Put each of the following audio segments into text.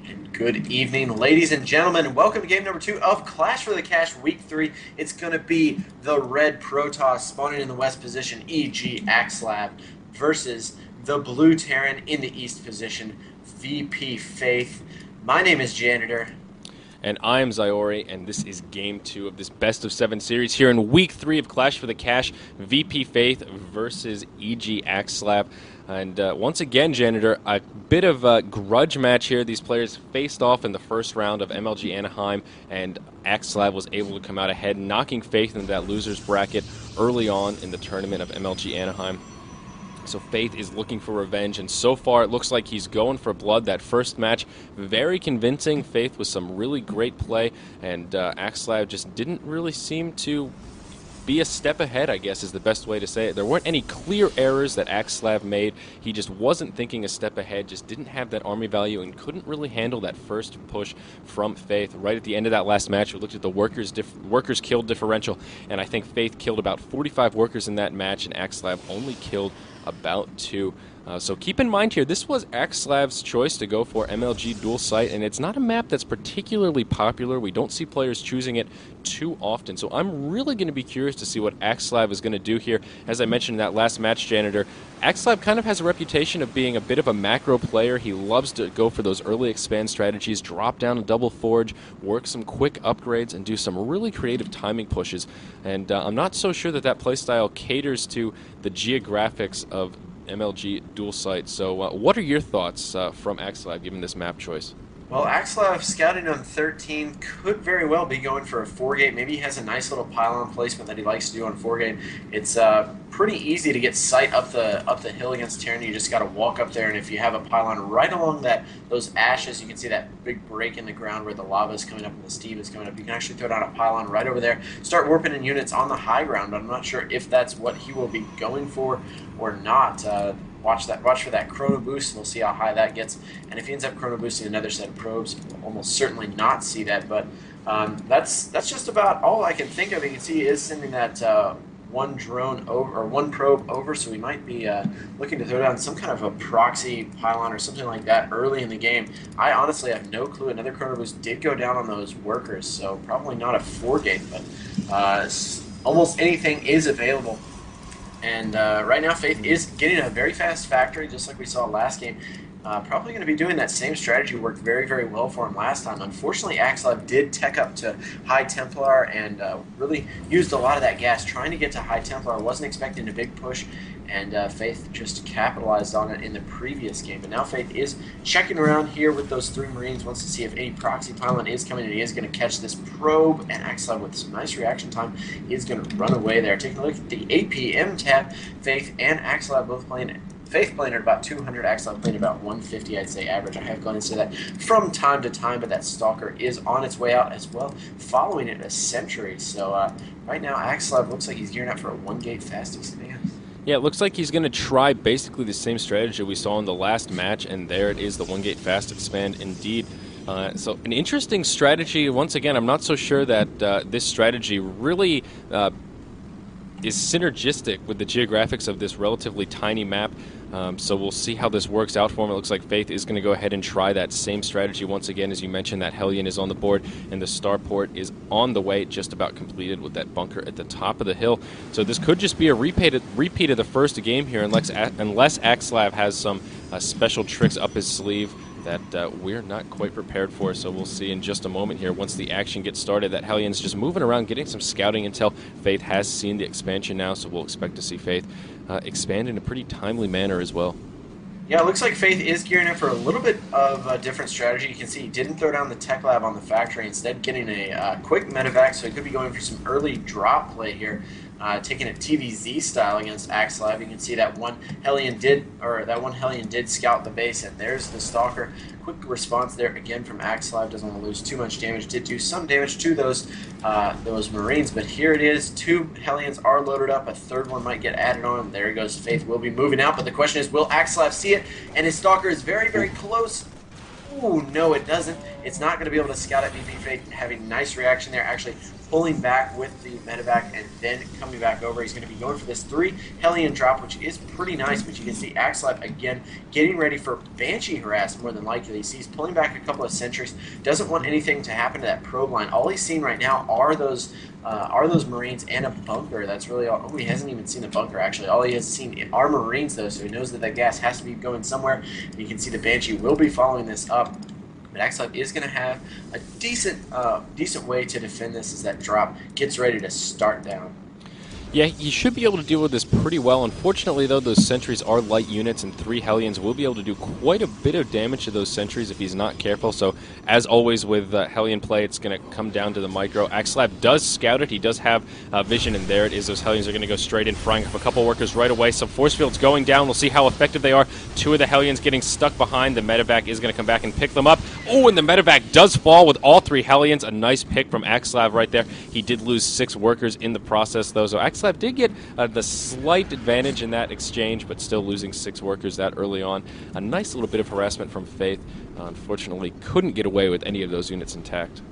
And good evening, ladies and gentlemen, and welcome to game number 2 of Clash for the Cash Week 3. It's going to be the red Protoss spawning in the west position, EG.Axslav, versus the blue Terran in the east position, VPFaith. My name is Janitor. And I'm Zyori, and this is Game 2 of this Best of 7 series here in Week 3 of Clash for the Cash, VPFaith versus EG.Axslav. And once again, Janitor, a bit of a grudge match here. These players faced off in the first round of MLG Anaheim, and Axslav was able to come out ahead, knocking Faith into that loser's bracket early on in the tournament of MLG Anaheim. So Faith is looking for revenge, and so far it looks like he's going for blood. That first match, very convincing. Faith with some really great play, and Axslav just didn't really seem to be a step ahead, I guess is the best way to say it. There weren't any clear errors that Axslav made. He just wasn't thinking a step ahead, just didn't have that army value, and couldn't really handle that first push from Faith. Right at the end of that last match, we looked at the workers killed differential, and I think Faith killed about 45 workers in that match, and Axslav only killed about 2. So keep in mind here, this was Axslav's choice to go for MLG dual site, and it's not a map that's particularly popular. We don't see players choosing it too often. So I'm really going to be curious to see what Axslav is going to do here. As I mentioned in that last match, Janitor, Axslav kind of has a reputation of being a bit of a macro player. He loves to go for those early expand strategies, drop down a double forge, work some quick upgrades, and do some really creative timing pushes. And I'm not so sure that that playstyle caters to the geographics of MLG dual site. So what are your thoughts from Axslav given this map choice? Well, Axslav scouting on 13 could very well be going for a 4-gate. Maybe he has a nice little pylon placement that he likes to do on 4-gate. It's pretty easy to get sight up the hill against Terran. You just got to walk up there, and if you have a pylon right along those ashes, you can see that big break in the ground where the lava is coming up and the steam is coming up. You can actually throw down a pylon right over there, start warping in units on the high ground. I'm not sure if that's what he will be going for or not. Watch for that chrono boost, and we'll see how high that gets. And if he ends up chrono boosting another set of probes, we'll almost certainly not see that. But that's just about all I can think of. You can see he is sending that one drone over, or one probe over, so we might be looking to throw down some kind of a proxy pylon or something like that early in the game. I honestly have no clue. Another chrono boost did go down on those workers, so probably not a 4-gate, but almost anything is available. And right now, Faith is getting a very fast factory, just like we saw last game. Probably going to be doing that same strategy. Worked very, very well for him last time. Unfortunately, Axslav did tech up to High Templar and really used a lot of that gas trying to get to High Templar. Wasn't expecting a big push, and Faith just capitalized on it in the previous game. But now Faith is checking around here with those 3 Marines, wants to see if any proxy pylon is coming, and he is going to catch this probe, and Axslav with some nice reaction time is going to run away there. Taking a look at the APM tab, Faith and Axslav both playing. Faith playing at about 200, Axslav playing about 150, I'd say, average. I have gone into that from time to time, but that Stalker is on its way out as well, following it a century. So right now, Axslav looks like he's gearing up for a 1-gate fast expand. Yeah, it looks like he's going to try basically the same strategy we saw in the last match, and there it is, the 1-gate fast expand indeed. So an interesting strategy. Once again, I'm not so sure that this strategy really is synergistic with the geographics of this relatively tiny map. So we'll see how this works out for him. It looks like Faith is going to go ahead and try that same strategy once again. As you mentioned, that Hellion is on the board, and the starport is on the way, just about completed with that bunker at the top of the hill. So this could just be a repeat of the first game here, unless Axslav has some special tricks up his sleeve that we're not quite prepared for. So we'll see in just a moment here once the action gets started. That Hellion's just moving around, getting some scouting intel. Faith has seen the expansion now, so we'll expect to see Faith expand in a pretty timely manner as well. Yeah, it looks like Faith is gearing up for a little bit of a different strategy. You can see he didn't throw down the tech lab on the factory, instead getting a quick medevac, so he could be going for some early drop play here, taking it TVZ style against Axslav. You can see that one Hellion did scout the base, and there's the Stalker. Quick response there again from Axslav. Doesn't want to lose too much damage. Did do some damage to those Marines, but here it is. 2 Hellions are loaded up. A 3rd one might get added on. There he goes. Faith will be moving out, but the question is, will Axslav see it? And his Stalker is very, very close. Ooh, no, it doesn't. It's not going to be able to scout at VPFaith, having a nice reaction there, actually pulling back with the medevac and then coming back over. He's going to be going for this 3 Hellion drop, which is pretty nice, but you can see Axslav again getting ready for Banshee harass more than likely. He's pulling back a couple of sentries, doesn't want anything to happen to that probe line. All he's seen right now are those Marines and a bunker. That's really all. Oh, he hasn't even seen the bunker, actually. All he has seen are Marines, though, so he knows that gas has to be going somewhere. And you can see the Banshee will be following this up. But Axslav is going to have a decent way to defend this as that drop gets ready to start down. Yeah, he should be able to deal with this pretty well. Unfortunately, though, those sentries are light units, and 3 Hellions will be able to do quite a bit of damage to those sentries if he's not careful. So, as always with Hellion play, it's going to come down to the micro. Axslav does scout it. He does have vision, and there it is. Those Hellions are going to go straight in, frying up a couple workers right away. Some force fields going down. We'll see how effective they are. 2 of the Hellions getting stuck behind. The medevac is going to come back and pick them up. Oh, and the medevac does fall with all 3 Hellions. A nice pick from Axslav right there. He did lose 6 workers in the process, though. So Axslav did get the slight advantage in that exchange, but still losing 6 workers that early on. A nice little bit of harassment from Faith. Unfortunately, couldn't get away with any of those units intact.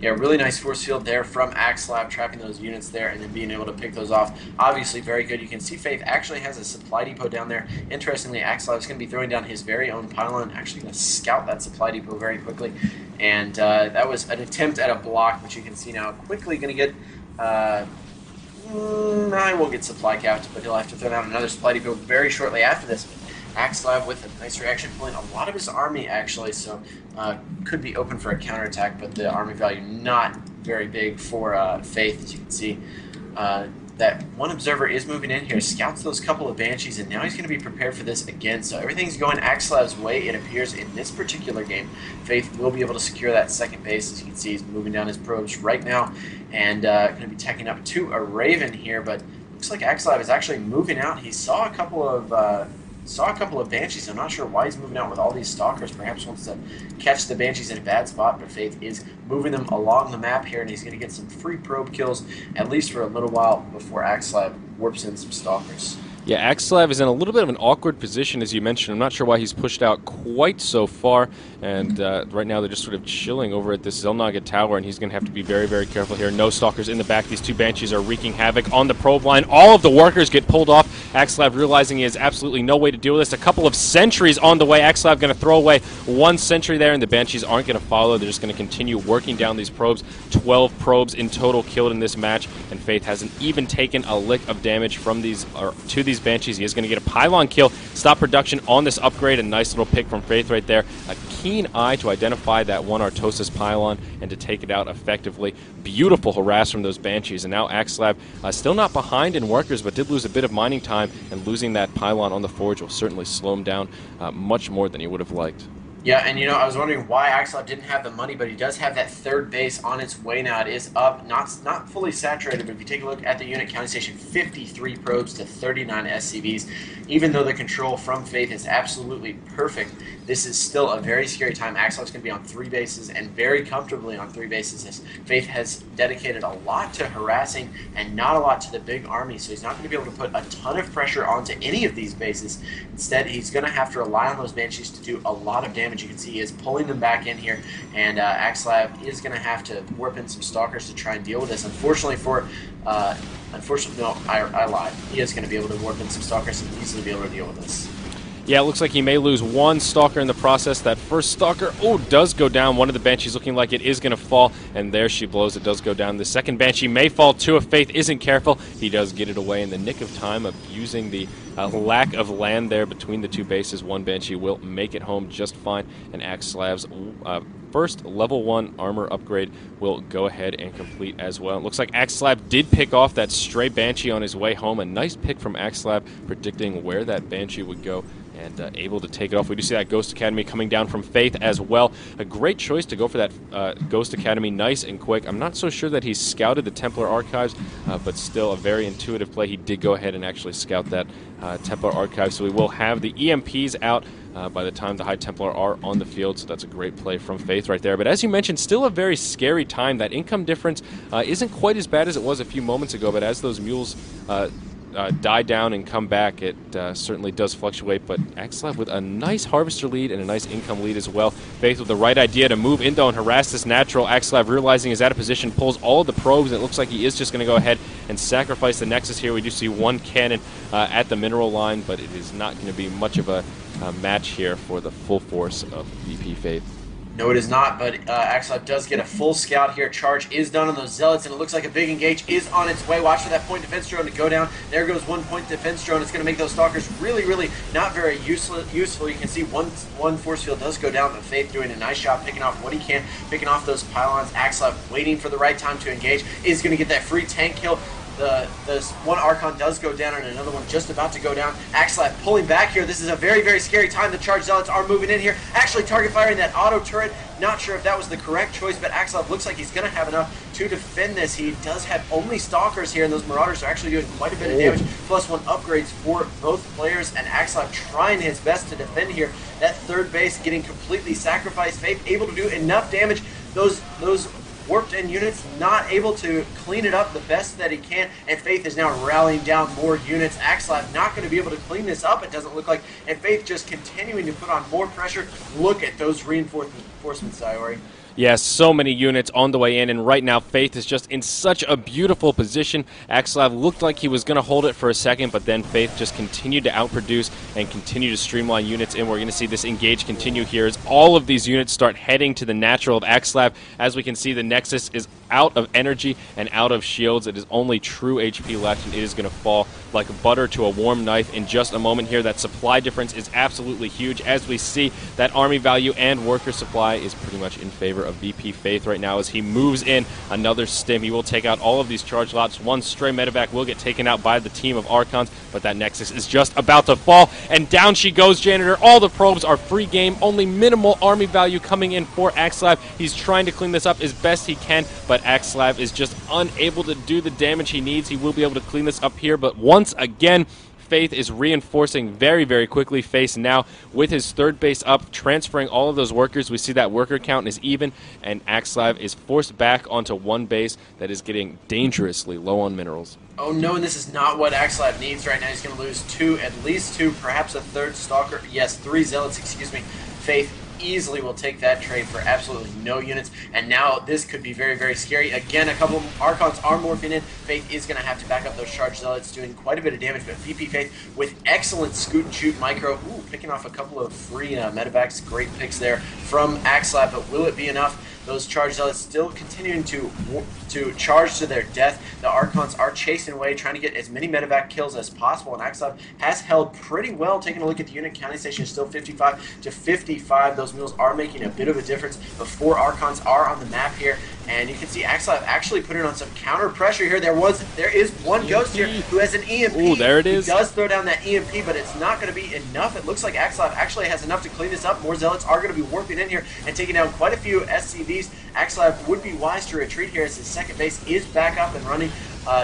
Yeah, really nice force field there from Axslav, trapping those units there and then being able to pick those off. Obviously very good. You can see Faith actually has a supply depot down there. Interestingly, Axslav is going to be throwing down his very own pylon, actually going to scout that supply depot very quickly. And that was an attempt at a block, which you can see now quickly going to get... I won't get supply capped, but he'll have to throw down another supply depot very shortly after this. Axslav with a nice reaction, pulling a lot of his army, actually, so could be open for a counterattack, but the army value not very big for Faith, as you can see. That one observer is moving in here, scouts those couple of Banshees, and now he's going to be prepared for this again. So everything's going Axslav's way, it appears, in this particular game. Faith will be able to secure that second base. As you can see, he's moving down his probes right now, and going to be tacking up to a Raven here, but looks like Axslav is actually moving out. He saw a couple of Banshees. I'm not sure why he's moving out with all these Stalkers. Perhaps wants to catch the Banshees in a bad spot, but Faith is moving them along the map here, and he's going to get some free probe kills, at least for a little while, before Axslav warps in some Stalkers. Yeah, Axslav is in a little bit of an awkward position, as you mentioned. I'm not sure why he's pushed out quite so far, and right now they're just sort of chilling over at this Zelnaga tower, and he's going to have to be very, very careful here. No Stalkers in the back. These 2 Banshees are wreaking havoc on the probe line. All of the workers get pulled off. Axslav realizing he has absolutely no way to deal with this. A couple of sentries on the way. Axslav going to throw away 1 sentry there, and the Banshees aren't going to follow. They're just going to continue working down these probes. 12 probes in total killed in this match, and Faith hasn't even taken a lick of damage from these, or to these Banshees. He is going to get a pylon kill, stop production on this upgrade. A nice little pick from Faith right there. A keen eye to identify that one Artosis pylon and to take it out effectively. Beautiful harass from those Banshees, and now Axslav still not behind in workers, but did lose a bit of mining time, and losing that pylon on the forge will certainly slow him down much more than he would have liked. Yeah, and you know, I was wondering why Axslav didn't have the money, but he does have that 3rd base on its way now. It is up, not fully saturated, but if you take a look at the unit counting station, 53 probes to 39 SCVs. Even though the control from Faith is absolutely perfect, this is still a very scary time. Axslav's going to be on 3 bases, and very comfortably on 3 bases, as Faith has dedicated a lot to harassing and not a lot to the big army, so he's not going to be able to put a ton of pressure onto any of these bases. Instead, he's going to have to rely on those Banshees to do a lot of damage. You can see he is pulling them back in here, and Axslav is going to have to warp in some Stalkers to try and deal with this. Unfortunately, no, I lied. He is going to be able to warp in some Stalkers and easily be able to deal with this. Yeah, it looks like he may lose 1 Stalker in the process. That first Stalker, does go down. One of the Banshees looking like it is going to fall, and there she blows. It does go down. The second Banshee may fall too if Faith isn't careful. He does get it away in the nick of time of using the lack of land there between the 2 bases. 1 Banshee will make it home just fine, and Axslav's first level 1 armor upgrade will go ahead and complete as well. It looks like Axslav did pick off that stray Banshee on his way home. A nice pick from Axslav, predicting where that Banshee would go, and able to take it off. We do see that Ghost Academy coming down from Faith as well. A great choice to go for that Ghost Academy nice and quick. I'm not so sure that he's scouted the Templar Archives, but still a very intuitive play. He did go ahead and actually scout that Templar Archive, so we will have the EMPs out by the time the High Templar are on the field, so that's a great play from Faith right there. But as you mentioned, still a very scary time. That income difference isn't quite as bad as it was a few moments ago, but as those mules die down and come back. It certainly does fluctuate, but Axslav with a nice harvester lead and a nice income lead as well. Faith with the right idea to move in though and harass this natural. Axslav realizing he's out of position, pulls all of the probes, and it looks like he is just going to go ahead and sacrifice the Nexus here. We do see one cannon at the mineral line, but it is not going to be much of a match here for the full force of VPFaith. No, it is not, but Axslav does get a full scout here. Charge is done on those Zealots, and it looks like a big engage is on its way. Watch for that point defense drone to go down. There goes one point defense drone. It's going to make those Stalkers really, really not very useful. You can see one force field does go down, but Faith doing a nice job picking off what he can, picking off those pylons. Axslav waiting for the right time to engage, is going to get that free tank kill. The one Archon does go down and another one just about to go down. Axslav pulling back here. This is a very, very scary time. The Charge Zealots are moving in here. Actually target firing that auto turret. Not sure if that was the correct choice, but Axslav looks like he's going to have enough to defend this. He does have only Stalkers here, and those Marauders are actually doing quite a bit of damage. Plus one upgrades for both players, and Axslav trying his best to defend here. That third base getting completely sacrificed. Faith able to do enough damage. Those warped in units not able to clean it up the best that he can, and Faith is now rallying down more units. Axslav not going to be able to clean this up, it doesn't look like, and Faith just continuing to put on more pressure. Look at those reinforcements, Zyori. Yes, so many units on the way in, and right now Faith is just in such a beautiful position. Axslav looked like he was going to hold it for a second, but then Faith just continued to outproduce and continue to streamline units in. We're going to see this engage continue here as all of these units start heading to the natural of Axslav. As we can see, the Nexus is out of energy and out of shields. It is only true HP left, and it is going to fall like butter to a warm knife in just a moment here. That supply difference is absolutely huge. As we see, that army value and worker supply is pretty much in favor of VPFaith right now as he moves in another stim. He will take out all of these charge lots. One stray medevac will get taken out by the team of Archons, but that Nexus is just about to fall, and down she goes, Janitor. All the probes are free game. Only minimal army value coming in for Axslav. He's trying to clean this up as best he can, but Axslav is just unable to do the damage he needs. He will be able to clean this up here, but once again, Faith is reinforcing very, very quickly. Faith now with his third base up, transferring all of those workers. We see that worker count is even, and Axslav is forced back onto one base that is getting dangerously low on minerals. Oh no, and this is not what Axslav needs right now. He's going to lose at least two, perhaps a third Stalker. Yes, 3 Zealots, excuse me. Faith easily will take that trade for absolutely no units, and now this could be very, very scary. Again, a couple of Archons are morphing in. Faith is going to have to back up those Charge Zealots, doing quite a bit of damage, but VPFaith with excellent scoot and shoot micro. Ooh, picking off a couple of free medevacs. Great picks there from Axslav, but will it be enough? Those Charge Zealots still continuing to charge to their death. The Archons are chasing away, trying to get as many medevac kills as possible, and Axslav has held pretty well. Taking a look at the unit counting station, still 55 to 55. Those mules are making a bit of a difference, but 4 Archons are on the map here, and you can see Axslav actually putting on some counter pressure here. There is one Ghost here who has an EMP. Ooh, there it is. He does throw down that EMP, but it's not going to be enough. It looks like Axslav actually has enough to clean this up. More Zealots are going to be warping in here and taking down quite a few SCVs. Axslav would be wise to retreat here as his second base is back up and running.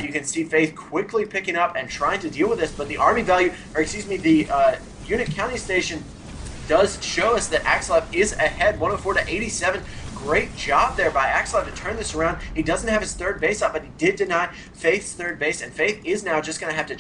You can see Faith quickly picking up and trying to deal with this, but the army value, or excuse me, the unit counting station does show us that Axslav is ahead, 104 to 87. Great job there by Axslav to turn this around. He doesn't have his third base up, but he did deny Faith's third base, and Faith is now just going to have to